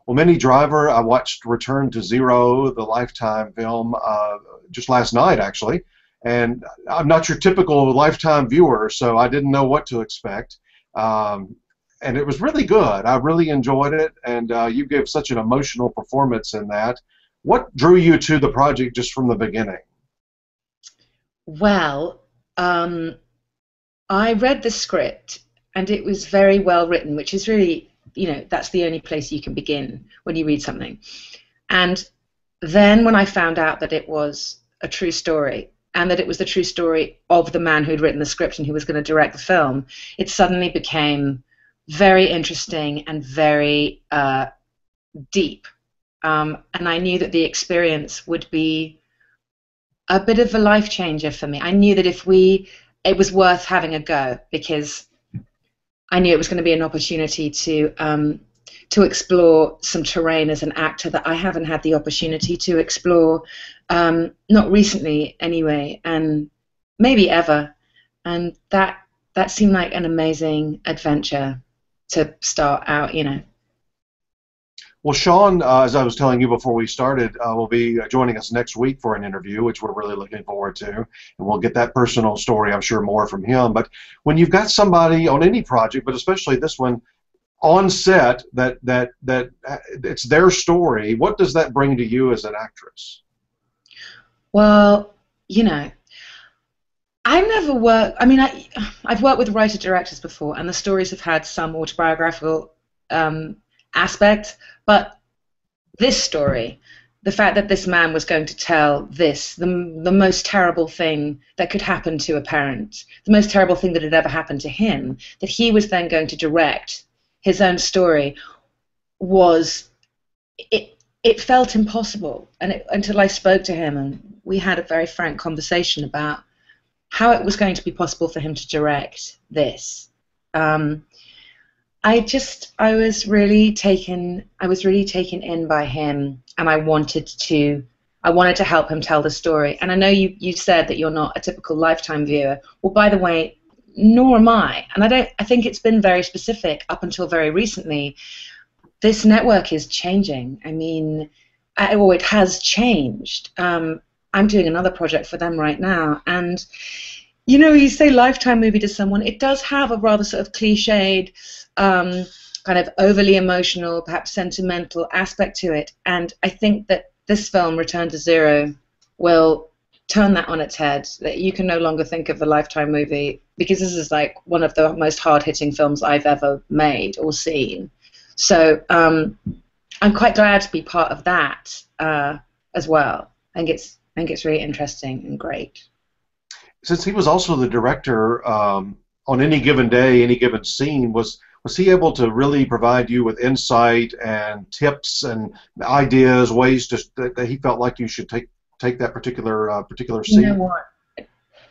Well, Minnie Driver, I watched Return to Zero, the Lifetime film, just last night, actually. And I'm not your typical Lifetime viewer, so I didn't know what to expect. And it was really good. I really enjoyed it, and you gave such an emotional performance in that. What drew you to the project just from the beginning? Well, I read the script, and it was very well written, which is really, that's the only place you can begin when you read something. And then when I found out that it was a true story, and that it was the true story of the man who'd written the script and who was going to direct the film, it suddenly became very interesting and very deep. And I knew that the experience would be a bit of a life changer for me. I knew that it was worth having a go, because I knew it was going to be an opportunity to explore some terrain as an actor that I haven't had the opportunity to explore, not recently anyway, and maybe ever. And that seemed like an amazing adventure to start out, Well, Sean, as I was telling you before we started, will be joining us next week for an interview, which we're really looking forward to. And we'll get that personal story, I'm sure, more from him. But when you've got somebody on any project, but especially this one, on set that it's their story, what does that bring to you as an actress? Well, I've never worked. I mean, I've worked with writer-directors before, and the stories have had some autobiographical aspect. But this story, the fact that this man was going to tell the most terrible thing that could happen to a parent, the most terrible thing that had ever happened to him, that he was then going to direct his own story, it felt impossible. And until I spoke to him, and we had a very frank conversation about how it was going to be possible for him to direct this. I was really taken in by him, and I wanted to help him tell the story. And I know you said that you're not a typical Lifetime viewer. Well, by the way, nor am I. And I think it's been very specific up until very recently. This network is changing. I mean, it has changed. I'm doing another project for them right now, and you say Lifetime movie to someone, it does have a rather sort of cliched, kind of overly emotional, perhaps sentimental aspect to it. And I think that this film, Return to Zero, will turn that on its head, that you can no longer think of a Lifetime movie, because this is like one of the most hard-hitting films I've ever made or seen. So I'm quite glad to be part of that as well. I think it's really interesting and great. Since he was also the director, on any given day, any given scene, was he able to really provide you with insight and tips and ideas, ways that he felt like you should take that particular scene? You know what?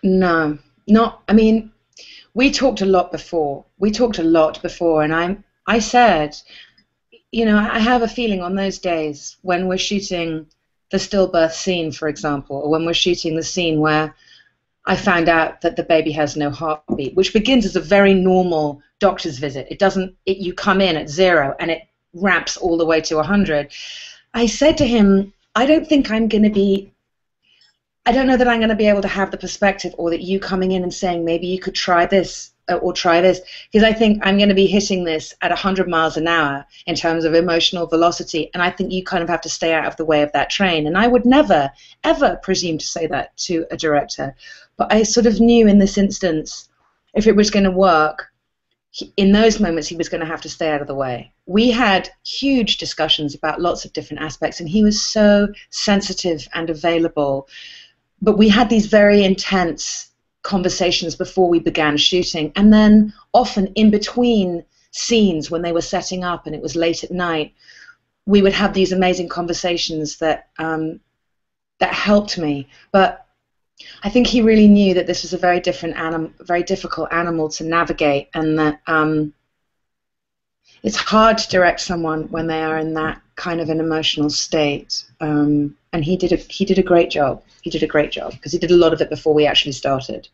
No, not. I mean, we talked a lot before. And I said, I have a feeling on those days when we're shooting the stillbirth scene, for example, or when we're shooting the scene where I found out that the baby has no heartbeat, which begins as a very normal doctor's visit. You come in at 0 and it ramps all the way to 100. I said to him, I don't know that I'm going to be able to have the perspective, or that you coming in and saying maybe you could try this or try this, because I think I'm going to be hitting this at 100 miles an hour in terms of emotional velocity, and I think you kind of have to stay out of the way of that train. And I would never, ever presume to say that to a director. But I sort of knew in this instance, if it was going to work, in those moments he was going to have to stay out of the way. We had huge discussions about lots of different aspects, and he was so sensitive and available. But we had these very intense conversations before we began shooting, and then often in between scenes when they were setting up and it was late at night, we would have these amazing conversations that helped me. But I think he really knew that this was a very difficult animal to navigate, and that it's hard to direct someone when they are in that kind of an emotional state. And he did a great job. He did a great job because he did a lot of it before we actually started.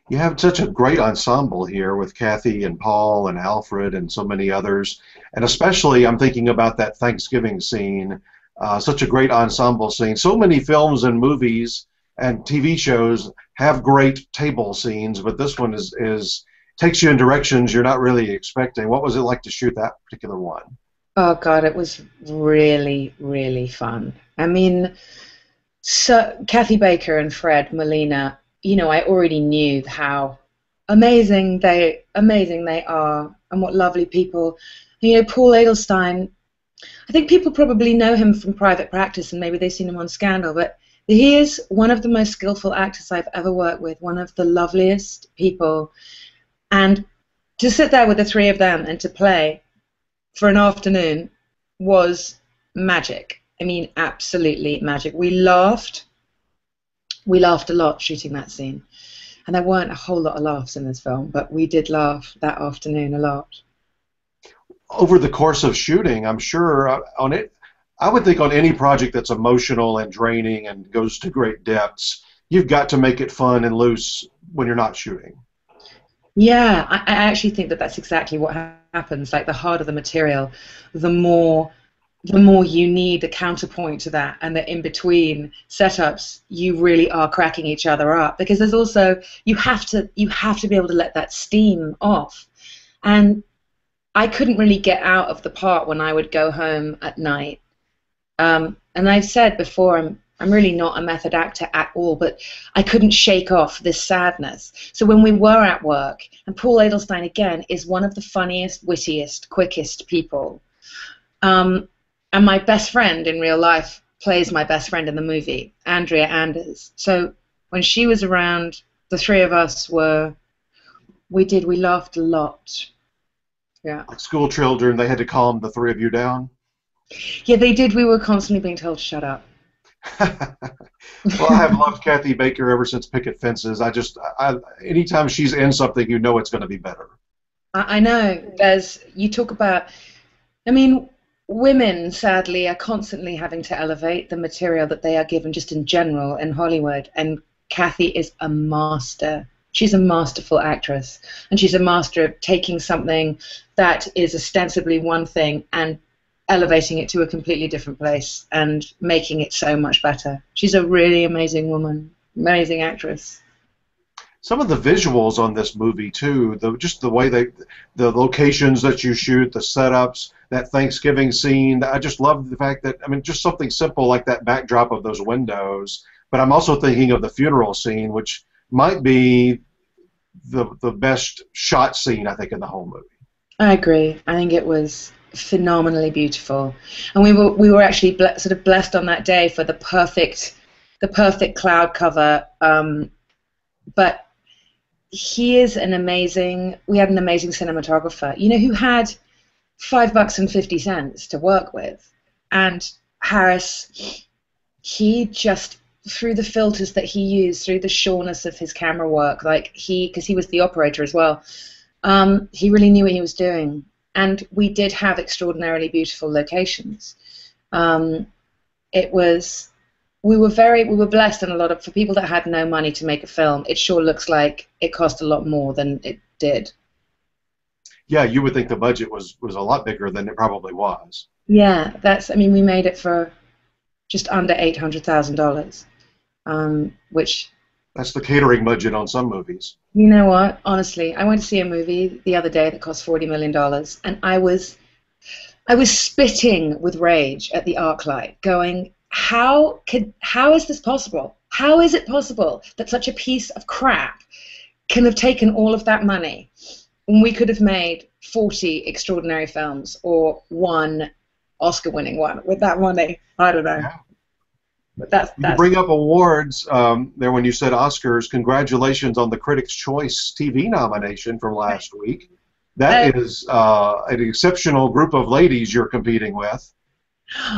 You have such a great ensemble here with Kathy and Paul and Alfred and so many others. And especially, I'm thinking about that Thanksgiving scene, such a great ensemble scene. So many films and movies and TV shows have great table scenes, but this one is takes you in directions you're not really expecting. What was it like to shoot that particular one? Oh God, it was really, really fun. I mean, so Kathy Baker and Fred Molina, I already knew how amazing they are, and what lovely people. Paul Edelstein. I think people probably know him from Private Practice, and maybe they've seen him on Scandal, but he is one of the most skillful actors I've ever worked with. One of the loveliest people, and to sit there with the three of them and to play for an afternoon was magic. I mean, absolutely magic. We laughed a lot shooting that scene. And there weren't a whole lot of laughs in this film, but we did laugh that afternoon a lot. Over the course of shooting, I'm sure on it, I would think on any project that's emotional and draining and goes to great depths, you've got to make it fun and loose when you're not shooting. Yeah, I actually think that that's exactly what happens. Like the harder the material, the more you need a counterpoint to that, and that in between setups you really are cracking each other up, because there's also you have to be able to let that steam off. And I couldn't really get out of the part when I would go home at night. And I've said before, I'm really not a method actor at all, but I couldn't shake off this sadness. So when we were at work, and Paul Edelstein again is one of the funniest, wittiest, quickest people. And my best friend in real life plays my best friend in the movie, Andrea Anders. So when she was around, the three of us we laughed a lot. Yeah. Like school children, they had to calm the three of you down. Yeah, they did. We were constantly being told to shut up. Well, I have loved Kathy Baker ever since Picket Fences. Anytime she's in something, you know it's going to be better. I know. You talk about, I mean, women, sadly, are constantly having to elevate the material that they are given just in general in Hollywood, and Kathy is a master. She's a masterful actress, and she's a master of taking something that is ostensibly one thing and elevating it to a completely different place and making it so much better. She's a really amazing woman, amazing actress. Some of the visuals on this movie too, just the way the locations that you shoot, the setups, that Thanksgiving scene. I just love the fact that, I mean, just something simple like that backdrop of those windows. But I'm also thinking of the funeral scene, which might be the best shot scene, I think, in the whole movie. I agree. I think it was phenomenally beautiful, and we were actually sort of blessed on that day for the perfect cloud cover. But we had an amazing cinematographer, who had $5.50 to work with, and Harris, he just, through the filters that he used, through the sureness of his camera work, because he was the operator as well, he really knew what he was doing. And we did have extraordinarily beautiful locations. We were blessed, and for people that had no money to make a film, it sure looks like it cost a lot more than it did. Yeah, you would think the budget was a lot bigger than it probably was. Yeah, we made it for just under $800,000, which... That's the catering budget on some movies. You know what? Honestly, I went to see a movie the other day that cost $40 million, and I was spitting with rage at the ArcLight, going, how is this possible? How is it possible that such a piece of crap can have taken all of that money when we could have made 40 extraordinary films, or one Oscar-winning one with that money? I don't know. Yeah. But that's you bring up awards there when you said Oscars. Congratulations on the Critics' Choice TV nomination from last week. That is an exceptional group of ladies you're competing with.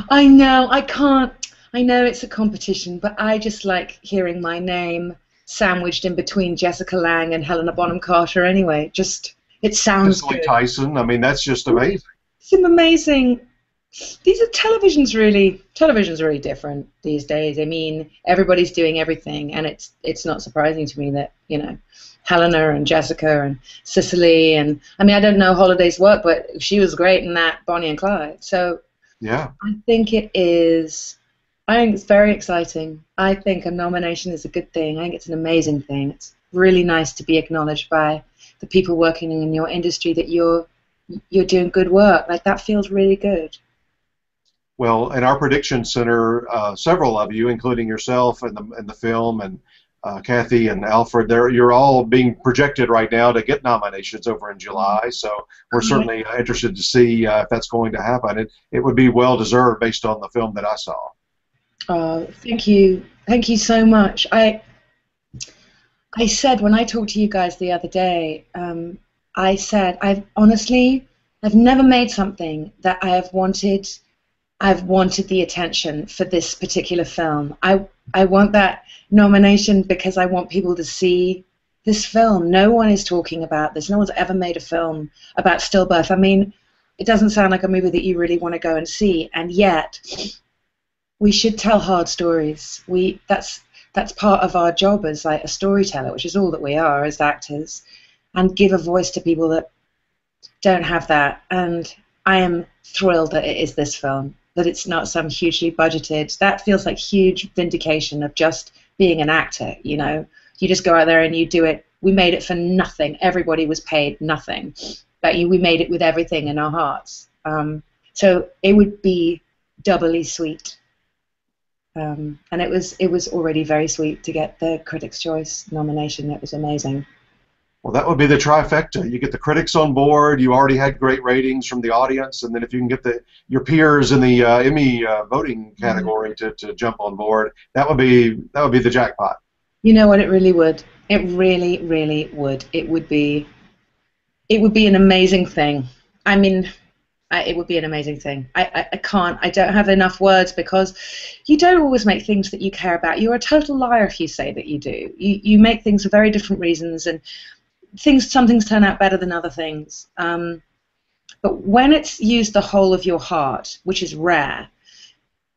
I know. I know it's a competition, but I just like hearing my name sandwiched in between Jessica Lange and Helena Bonham Carter. Anyway, it sounds Cicely good. Tyson. I mean, that's just amazing. Some amazing. Television's really different these days. I mean, everybody's doing everything, and it's not surprising to me that Helena and Jessica and Cicely, and I mean, I don't know Holiday's work, but she was great in that Bonnie and Clyde. So Yeah. I think it is. I think it's very exciting. I think a nomination is a good thing. I think it's an amazing thing. It's really nice to be acknowledged by the people working in your industry that you're doing good work. Like that feels really good. Well, in our prediction center, several of you, including yourself and the film, and Kathy and Alfred, you're all being projected right now to get nominations over in July. So we're certainly interested to see if that's going to happen. It would be well deserved based on the film that I saw. Oh, thank you so much. I said when I talked to you guys the other day, I said I've never made something that I've wanted the attention for this particular film. I want that nomination because I want people to see this film. No one is talking about this. No one's ever made a film about stillbirth. I mean, it doesn't sound like a movie that you really want to go and see, and yet we should tell hard stories. That's part of our job as like a storyteller, which is all that we are as actors, and give a voice to people that don't have that. And I am thrilled that it is this film, that it's not some hugely budgeted. That feels like huge vindication of just being an actor, you know. You just go out there and you do it. We made it for nothing. Everybody was paid nothing. But we made it with everything in our hearts. So it would be doubly sweet. And it was already very sweet to get the Critics' Choice nomination. It was amazing. Well, that would be the trifecta. You get the critics on board. You already had great ratings from the audience, and then if you can get your peers in the Emmy voting category to jump on board, that would be the jackpot. You know what? It really would. It really, really would. It would be an amazing thing. I mean, it would be an amazing thing. I don't have enough words because you don't always make things that you care about. You're a total liar if you say that you do. You make things for very different reasons, and some things turn out better than other things. But when it's used the whole of your heart, which is rare,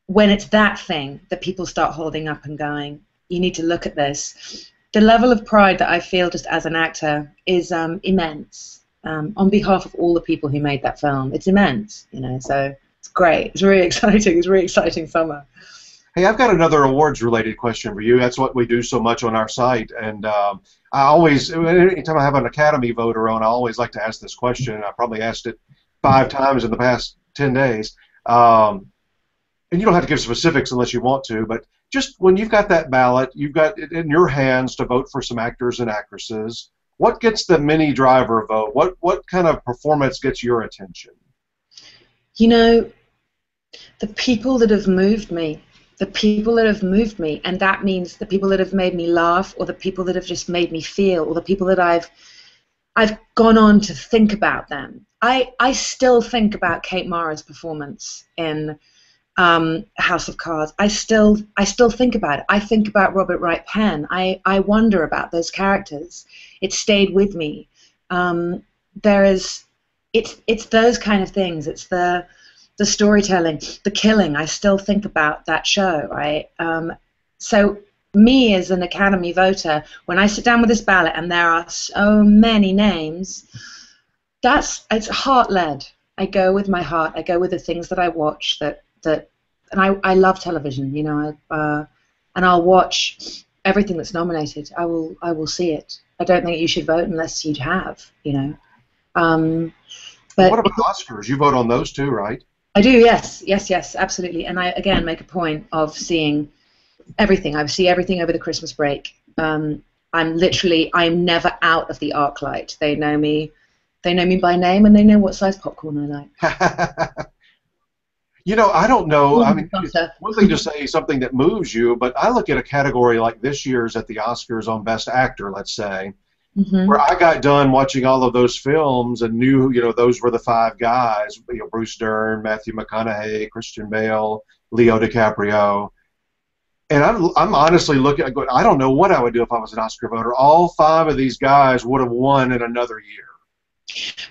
when it's that thing that people start holding up and going, you need to look at this. The level of pride that I feel just as an actor is immense. On behalf of all the people who made that film, it's immense, you know. So it's great. It's really exciting. It's a really exciting summer. Hey, I've got another awards-related question for you. That's what we do so much on our site, and I always, anytime I have an Academy voter on, I always like to ask this question. I probably asked it 5 times in the past 10 days. And you don't have to give specifics unless you want to, but just when you've got that ballot, you've got it in your hands to vote for some actors and actresses. What gets the Minnie Driver vote? What kind of performance gets your attention? You know, the people that have moved me. The people that have moved me, and that means the people that have made me laugh, or the people that have just made me feel, or the people that I've gone on to think about them. I still think about Kate Mara's performance in House of Cards. I still think about it. I think about Robert Wright Penn. I wonder about those characters. It stayed with me. It's those kind of things. It's the storytelling, the killing. I still think about that show. So me as an Academy voter, when I sit down with this ballot and there are so many names, it's heart-led. I go with my heart. I go with the things that I watch. And I love television, you know. And I'll watch everything that's nominated. I will see it. I don't think you should vote unless you have, you know. But what about Oscars? You vote on those too, right? I do, yes, absolutely. And I, again, make a point of seeing everything. I see everything over the Christmas break. I'm never out of the arc light. They know me by name, and they know what size popcorn I like. You know, I don't know. I mean, it's one thing to say something that moves you, but I look at a category like this year's at the Oscars on Best Actor, let's say, where I got done watching all of those films and knew, you know, those were the 5 guys, you know, Bruce Dern, Matthew McConaughey, Christian Bale, Leo DiCaprio. And I'm honestly looking, I don't know what I would do if I was an Oscar voter. All 5 of these guys would have won in another year.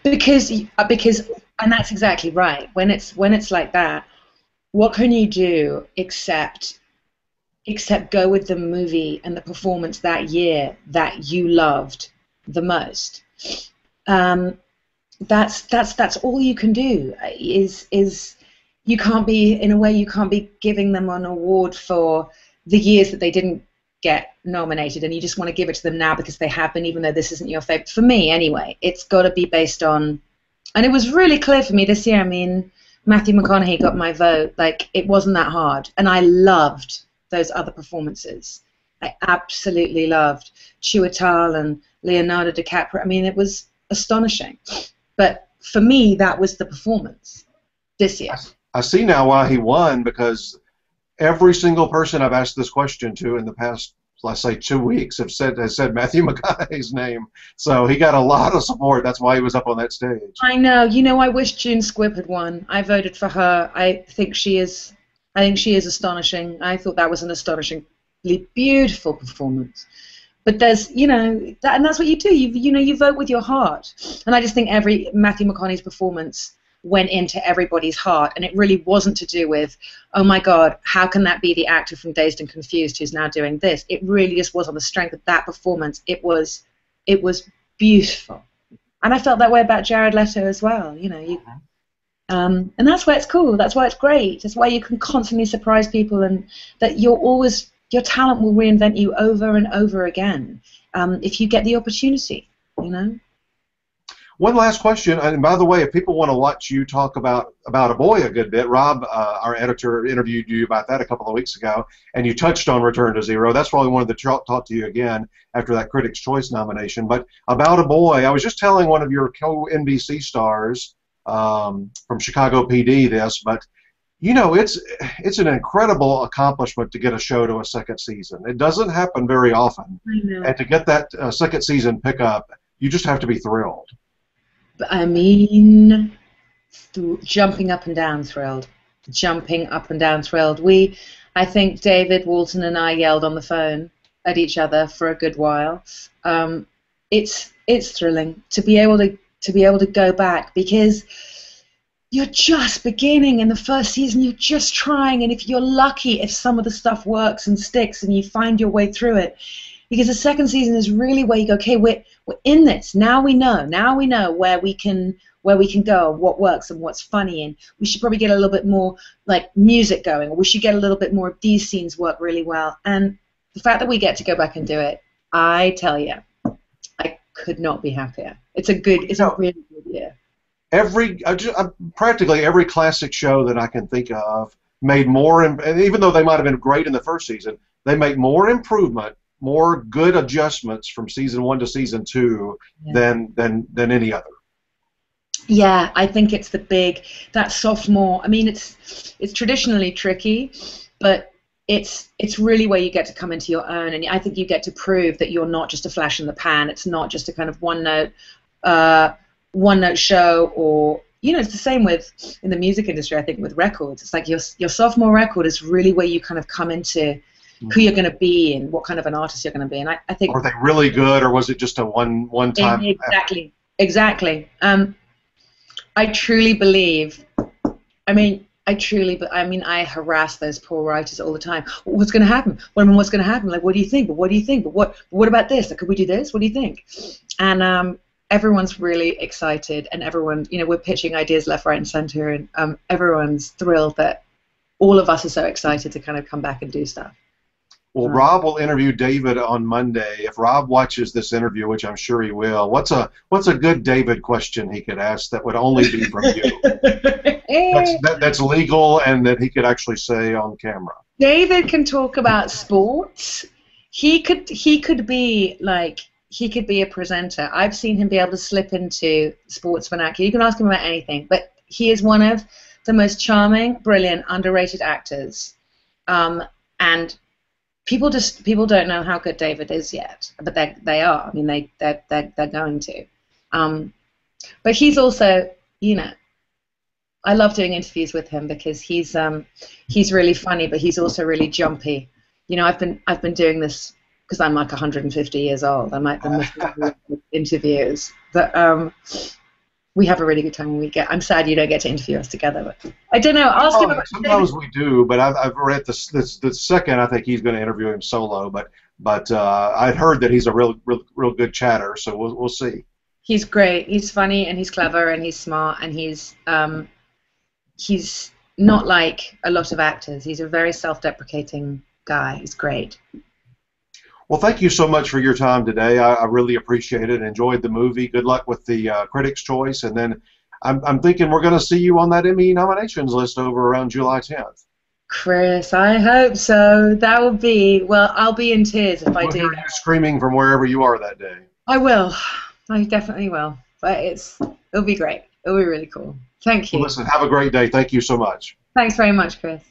Because and that's exactly right. When it's like that, what can you do except go with the movie and the performance that year that you loved the most. That's all you can do. Is you can't be, in a way, you can't be giving them an award for the years that they didn't get nominated, and you just want to give it to them now because they have been, even though this isn't your favorite. For me, anyway, it's got to be based on, and it was really clear for me this year. I mean, Matthew McConaughey got my vote. Like, it wasn't that hard, and I loved those other performances. I absolutely loved Chiwetel and Leonardo DiCaprio. I mean, it was astonishing. But for me, that was the performance this year. I see now why he won, because every single person I've asked this question to in the past, let's say, 2 weeks has said Matthew McConaughey's name. So he got a lot of support. That's why he was up on that stage. I know. You know, I wish June Squibb had won. I voted for her. I think she is astonishing. I thought that was an astonishingly beautiful performance. But there's, you know, and that's what you do. You vote with your heart. And I just think every Matthew McConaughey's performance went into everybody's heart, and it really wasn't to do with, oh my God, how can that be the actor from Dazed and Confused who's now doing this? It really just was on the strength of that performance. It was beautiful, and I felt that way about Jared Leto as well. You know, and that's why it's cool. That's why it's great. That's why you can constantly surprise people, and that your talent will reinvent you over and over again if you get the opportunity. You know. One last question, and by the way, if people want to watch you talk about A Boy a good bit, Rob, our editor, interviewed you about that a couple of weeks ago, and you touched on Return to Zero. That's why we wanted to talk to you again after that Critics' Choice nomination. But about A Boy, I was just telling one of your co-NBC stars from Chicago PD this, but you know, it's an incredible accomplishment to get a show to a second season. It doesn't happen very often, and to get that second season pickup, you just have to be thrilled. I mean, jumping up and down thrilled. Jumping up and down thrilled. I think David Walton and I yelled on the phone at each other for a good while. It's thrilling to be able to go back, because you're just beginning in the first season. You're just trying, and if you're lucky, if some of the stuff works and sticks, and you find your way through it. Because the second season is really where you go, okay, we're in this. Now we know where we can go, what works and what's funny, and we should probably get a little bit more like music going, or we should get a little bit more of these scenes work really well. And the fact that we get to go back and do it, I tell you, I could not be happier. It's a really good year. Practically every classic show that I can think of made more, and even though they might have been great in the first season, they make more improvement, more good adjustments from season 1 to season 2 than any other. Yeah, I think it's that sophomore. I mean, it's traditionally tricky, but it's really where you get to come into your own, and I think you get to prove that you're not just a flash in the pan. It's not just a kind of one note show, or you know, it's the same in the music industry. I think with records, it's like your sophomore record is really where you kind of come into who you're going to be and what kind of an artist you're going to be. And I think, are they really good, or was it just a one time? Exactly. I truly believe. I harass those poor writers all the time. What's going to happen? What's going to happen? Like, what do you think? But what do you think? But what about this? Like, could we do this? What do you think? And everyone's really excited, and everyone, you know, we're pitching ideas left, right, and center, and everyone's thrilled that all of us are so excited to kind of come back and do stuff. Well, Rob will interview David on Monday. If Rob watches this interview, which I'm sure he will, what's a good David question he could ask that would only be from you? that's legal and that he could actually say on camera. David can talk about sports. He could be a presenter. I've seen him be able to slip into sports vernacular. You can ask him about anything, but he is one of the most charming, brilliant, underrated actors. And people don't know how good David is yet, but they are. I mean, they're going to. But he's also, you know, I love doing interviews with him because he's really funny, but he's also really jumpy. You know, I've been doing this because I'm like 150 years old. I might miss interviews, but we have a really good time when we get. I'm sad you don't get to interview us together, but I don't know. Ask him about. Sometimes we do, but I've read the second. I think he's going to interview him solo. But but I'd heard that he's a real good chatter, so we'll see. He's great. He's funny and he's clever and he's smart and he's not like a lot of actors. He's a very self-deprecating guy. He's great. Well, thank you so much for your time today. I really appreciate it. Enjoyed the movie. Good luck with the Critics' Choice, and then I'm thinking we're going to see you on that Emmy nominations list over around July 10th. Chris, I hope so. That will be, well, I'll be in tears if I We'll do. hear you screaming from wherever you are that day. I will. I definitely will. But it'll be great. It'll be really cool. Thank you. Well, listen, have a great day. Thank you so much. Thanks very much, Chris.